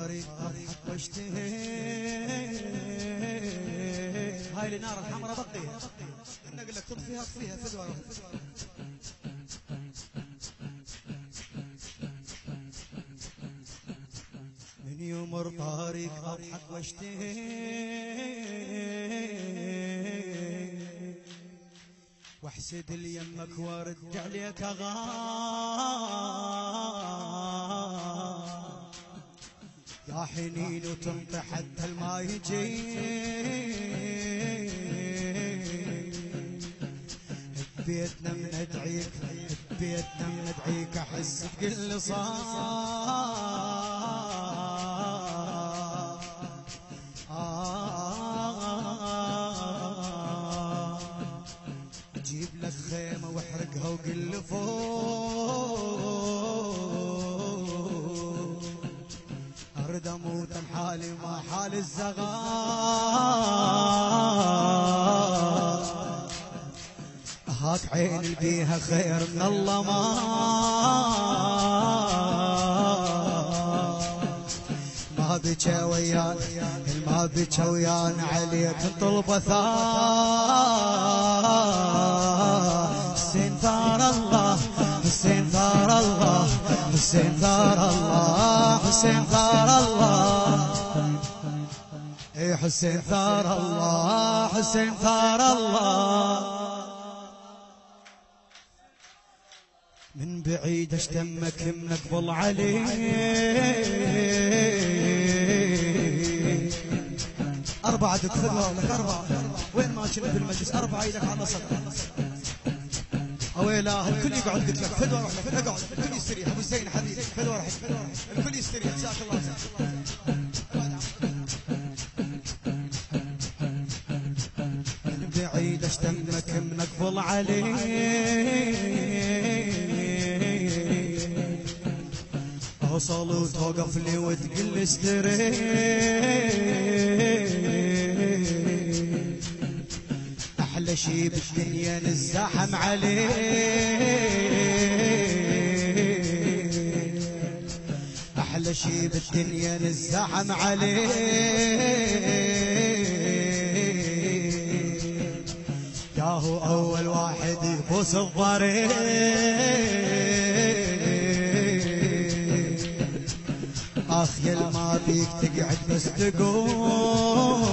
طارق اضحك واشتهي. هاي النار الحمراء بطيها انا اقول لك تطفيها اطفيها فدوى. من يمر طارق اضحك واشتهي واحسد ليمك وارد عليك اغار يا حنين وتنطي حتى الما يجي ببيتنا مندعيك ببيتنا مندعيك احس بكل صار جيب لك خيمة واحرقها وقل فوق ارد اموت حالي ما حال الزغار هاك عين البيها خير من الله ما بكى ويان ما بكى ويان عليك طلب ثار حسين ثار الله حسين ثار الله حسين ثار الله حسين ثار الله اي حسين ثار الله حسين ثار الله من بعيد اشتمك من اقبل عليه أربعة تكفلها لك أربعة وين ما كنت بالمجلس أربعة إيدك على صدر أويلا الكل يقعد قلت لك فدوى روح لك اقعد الكل يستريح أبو زين حبيبي فدوى روح الكل يستريح جزاك الله من بعيد اشتمك من اقبل عليه اوصل وتوقف لي وتقل استري احلى شي بالدنيا نزاحم عليه احلى شي بالدنيا نزاحم عليه ياهو اول واحد يبوس الضرير اخيل ما بيك تقعد بس تقوم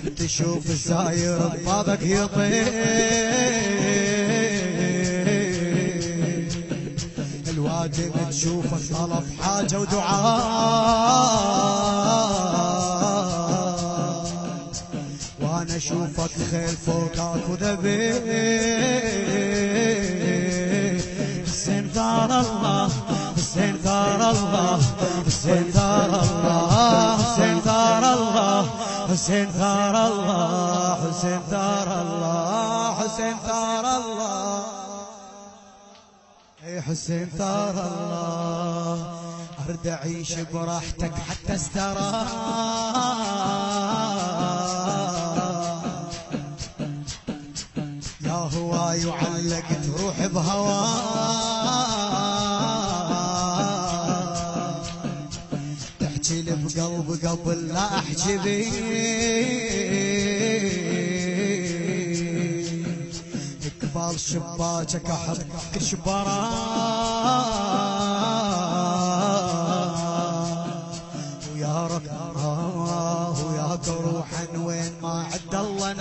انت شوف الزاير ببابك يطير الواجب تشوفك طلب حاجة ودعاء وانا اشوفك خيل فوقك وذبي حسين ثار الله حسين ثار الله حسين ثار الله حسين ثار الله حسين ثار الله حسين ثار الله حسين ثار الله اي حسين ثار الله ارد اعيش براحتك حتى استراح يا هواي وعلقت روح بهواه تحكي لي بقلب قبل لا احكي بي اقبال شباكك احط كشبرا ويا رب وياك روحا وين ما عد الله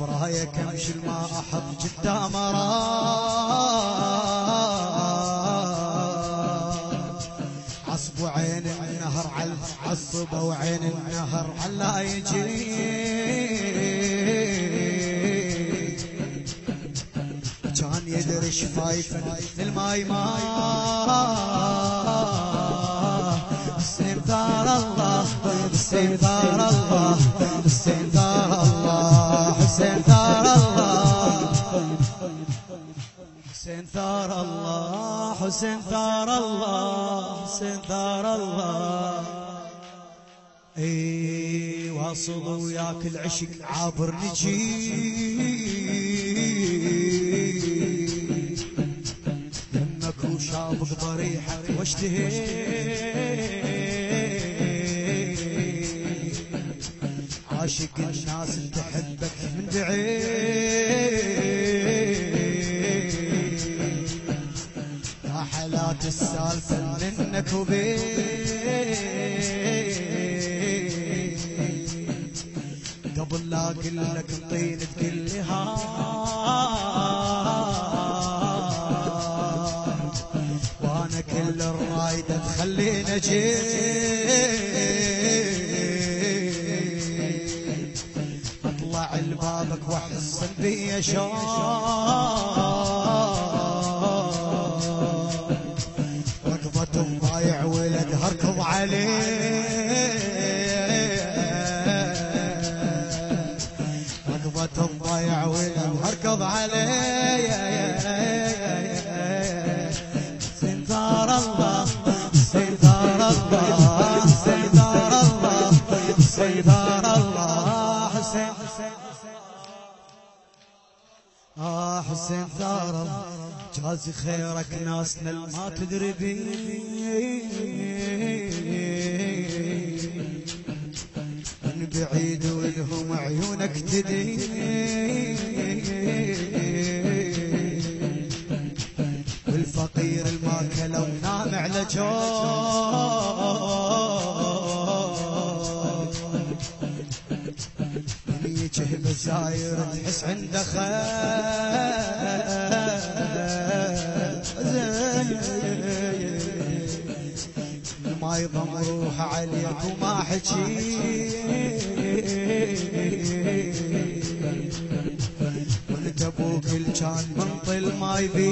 برايك امشي ما احب قدام عصب وعين النهر على عصب وعين النهر على يجي كان يدري شفايف الماي ما حسين ثار الله حسين ثار الله حسين ثار الله حسين ثار الله حسين ثار الله حسين ثار الله حسين ثار الله اي واصل وياك العشق عابر نجي شابك ضريحك واشتهي عاشق الناس تحبك من بعيد يا حالات السالفة منك وبين قبل لا اقول لك انطيني تقول لي ها وانا كل الرايدة تخليني اجي اطلع لبابك واحس بي ركضة ضايع ولد هركض عليه ركضة ضايع ولد هركض عليه سنتار الله سنتار الله سنتار الله سنتار الله حسين حسين ثار الله جازي خيرك ناسنا ما تدري بي من بعيد ولهم عيونك تدي والفقير الماكله ونام على جوب من يجه بزاير تحس عنده ما يضم روح عليك وما حكي وانت ابوك اللي كان منطل ما يبي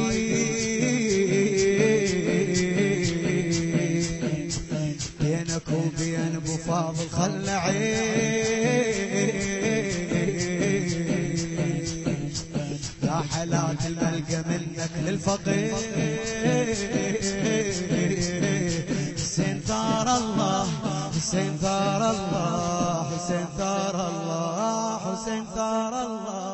بينك وبين ابو فاضل خل يا حالات الملقى منك للفقير حسين ثار الله حسين ثار الله حسين ثار الله حسين ثار الله